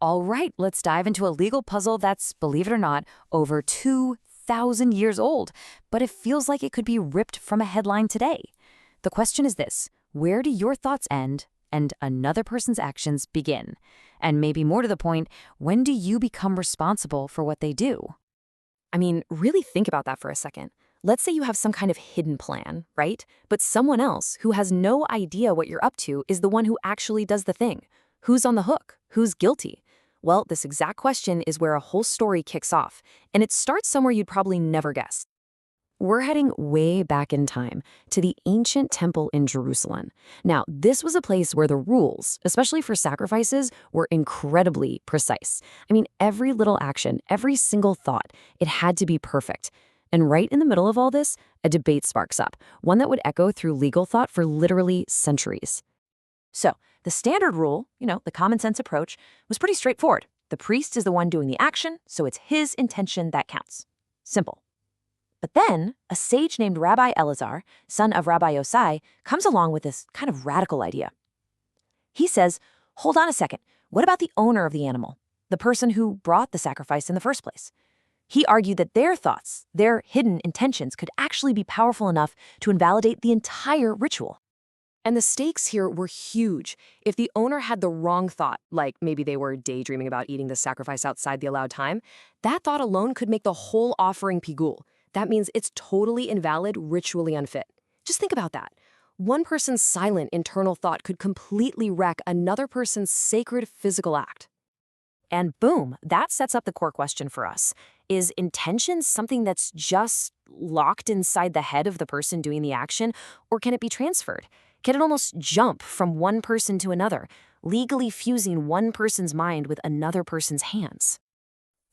All right, let's dive into a legal puzzle that's, believe it or not, over 2,000 years old, but it feels like it could be ripped from a headline today. The question is this: where do your thoughts end and another person's actions begin? And maybe more to the point, when do you become responsible for what they do? I mean, really think about that for a second. Let's say you have some kind of hidden plan, right? But someone else who has no idea what you're up to is the one who actually does the thing. Who's on the hook? Who's guilty? Well, this exact question is where a whole story kicks off, and it starts somewhere you'd probably never guess. We're heading way back in time to the ancient temple in Jerusalem. Now, this was a place where the rules, especially for sacrifices, were incredibly precise. I mean, every little action, every single thought, it had to be perfect. And right in the middle of all this, a debate sparks up, one that would echo through legal thought for literally centuries. So, the standard rule, the common sense approach, was pretty straightforward. The priest is the one doing the action, so it's his intention that counts. Simple. But then, a sage named Rabbi Elazar, son of Rabbi Yosai, comes along with this kind of radical idea. He says, hold on a second, what about the owner of the animal, the person who brought the sacrifice in the first place? He argued that their thoughts, their hidden intentions, could actually be powerful enough to invalidate the entire ritual. And the stakes here were huge. If the owner had the wrong thought, like maybe they were daydreaming about eating the sacrifice outside the allowed time, that thought alone could make the whole offering pigul. That means it's totally invalid, ritually unfit. Just think about that. One person's silent internal thought could completely wreck another person's sacred physical act. And boom, that sets up the core question for us. Is intention something that's just locked inside the head of the person doing the action, or can it be transferred? Can it almost jump from one person to another, legally fusing one person's mind with another person's hands?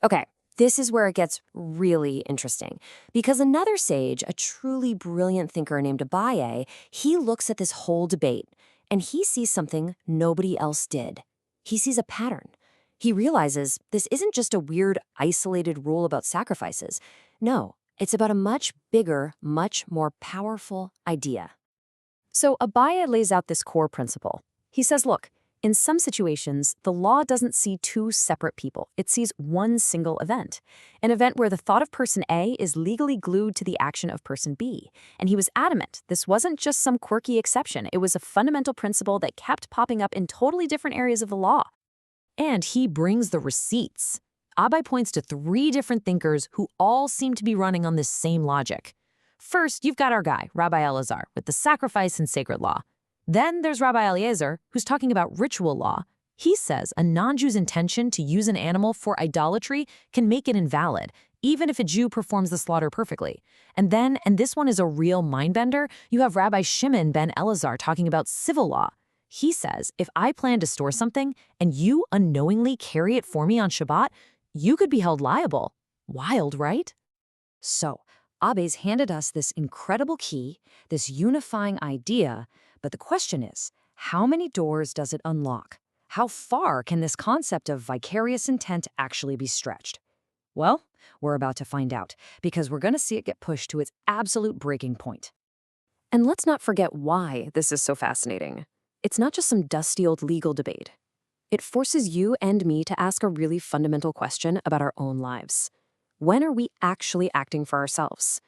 Okay, this is where it gets really interesting, because another sage, a truly brilliant thinker named Abaye, he looks at this whole debate, and he sees something nobody else did. He sees a pattern. He realizes this isn't just a weird, isolated rule about sacrifices. No, it's about a much bigger, much more powerful idea. So Abaye lays out this core principle. He says, look, in some situations, the law doesn't see two separate people. It sees one single event, an event where the thought of person A is legally glued to the action of person B. And he was adamant this wasn't just some quirky exception. It was a fundamental principle that kept popping up in totally different areas of the law. And he brings the receipts. Abaye points to 3 different thinkers who all seem to be running on this same logic. First, you've got our guy, Rabbi Elazar, with the sacrifice and sacred law. Then there's Rabbi Eliezer, who's talking about ritual law. He says a non-Jew's intention to use an animal for idolatry can make it invalid, even if a Jew performs the slaughter perfectly. And then, and this one is a real mindbender, you have Rabbi Shimon ben Elazar talking about civil law. He says, if I plan to store something and you unknowingly carry it for me on Shabbat, you could be held liable. Wild, right? So, Abaye's handed us this incredible key, this unifying idea, but the question is, how many doors does it unlock? How far can this concept of vicarious intent actually be stretched? Well, we're about to find out, because we're going to see it get pushed to its absolute breaking point. And let's not forget why this is so fascinating. It's not just some dusty old legal debate. It forces you and me to ask a really fundamental question about our own lives. When are we actually acting for ourselves?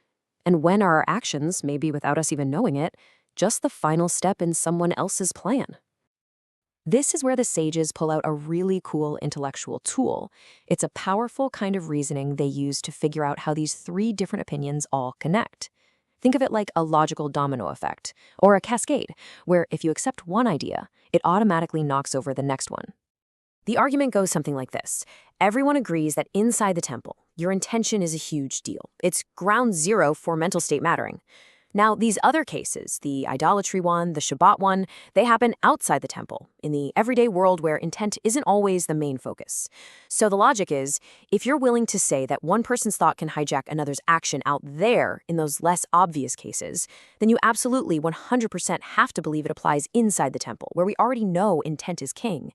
And when are our actions, maybe without us even knowing it, just the final step in someone else's plan? This is where the sages pull out a really cool intellectual tool. It's a powerful kind of reasoning they use to figure out how these 3 different opinions all connect. Think of it like a logical domino effect, or a cascade, where if you accept one idea, it automatically knocks over the next one. The argument goes something like this. Everyone agrees that inside the temple, your intention is a huge deal. It's ground zero for mental state mattering. Now, these other cases, the idolatry one, the Shabbat one, they happen outside the temple, in the everyday world where intent isn't always the main focus. So the logic is, if you're willing to say that one person's thought can hijack another's action out there in those less obvious cases, then you absolutely 100% have to believe it applies inside the temple, where we already know intent is king.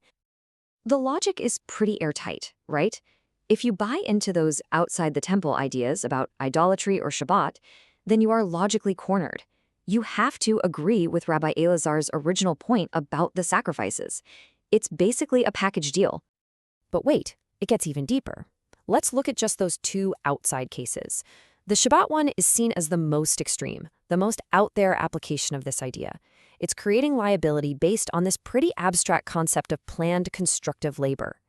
The logic is pretty airtight, right? If you buy into those outside the temple ideas about idolatry or Shabbat, then you are logically cornered. You have to agree with Rabbi Elazar's original point about the sacrifices. It's basically a package deal. But wait, it gets even deeper. Let's look at just those two outside cases. The Shabbat one is seen as the most extreme, the most out-there application of this idea. It's creating liability based on this pretty abstract concept of planned constructive labor.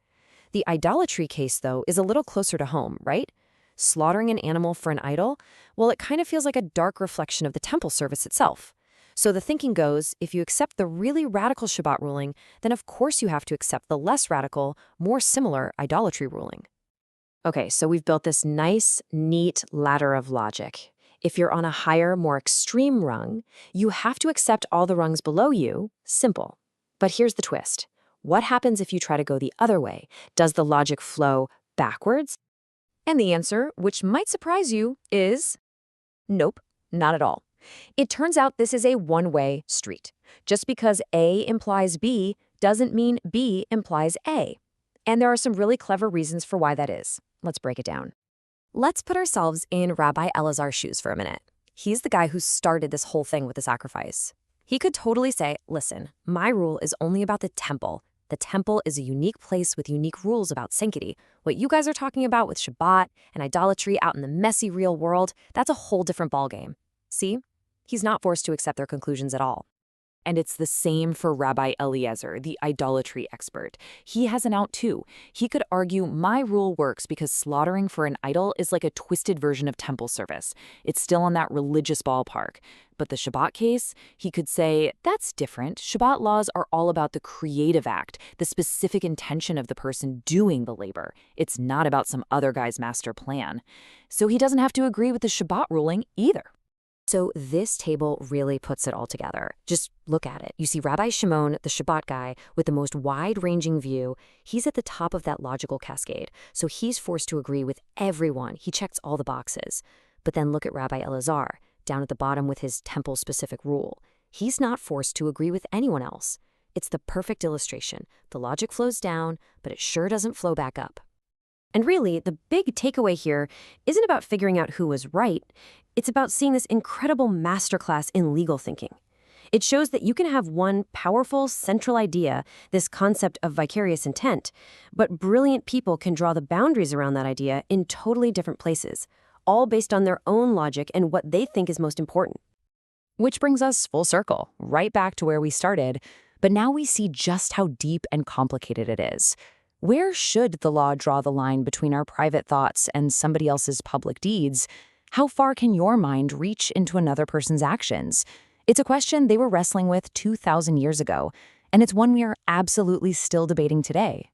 The idolatry case, though, is a little closer to home, right? Slaughtering an animal for an idol? Well, it kind of feels like a dark reflection of the temple service itself. So the thinking goes, if you accept the really radical Shabbat ruling, then of course you have to accept the less radical, more similar idolatry ruling. Okay, so we've built this nice, neat ladder of logic. If you're on a higher, more extreme rung, you have to accept all the rungs below you. Simple. But here's the twist. What happens if you try to go the other way? Does the logic flow backwards? And the answer, which might surprise you, is nope, not at all. It turns out this is a one-way street. Just because A implies B doesn't mean B implies A. And there are some really clever reasons for why that is. Let's break it down. Let's put ourselves in Rabbi Elazar's shoes for a minute. He's the guy who started this whole thing with the sacrifice. He could totally say, listen, my rule is only about the temple. The temple is a unique place with unique rules about sanctity. What you guys are talking about with Shabbat and idolatry out in the messy real world, that's a whole different ballgame. See? He's not forced to accept their conclusions at all. And it's the same for Rabbi Eliezer, the idolatry expert. He has an out too. He could argue my rule works because slaughtering for an idol is like a twisted version of temple service. It's still on that religious ballpark. But the Shabbat case, he could say, that's different. Shabbat laws are all about the creative act, the specific intention of the person doing the labor. It's not about some other guy's master plan. So he doesn't have to agree with the Shabbat ruling either. So this table really puts it all together. Just look at it. You see Rabbi Shimon, the Shabbat guy, with the most wide-ranging view. He's at the top of that logical cascade, so he's forced to agree with everyone. He checks all the boxes. But then look at Rabbi Elazar, down at the bottom with his temple-specific rule. He's not forced to agree with anyone else. It's the perfect illustration. The logic flows down, but it sure doesn't flow back up. And really, the big takeaway here isn't about figuring out who was right. It's about seeing this incredible masterclass in legal thinking. It shows that you can have one powerful central idea, this concept of vicarious intent, but brilliant people can draw the boundaries around that idea in totally different places, all based on their own logic and what they think is most important. Which brings us full circle, right back to where we started. But now we see just how deep and complicated it is. Where should the law draw the line between our private thoughts and somebody else's public deeds? How far can your mind reach into another person's actions? It's a question they were wrestling with 2,000 years ago, and it's one we are absolutely still debating today.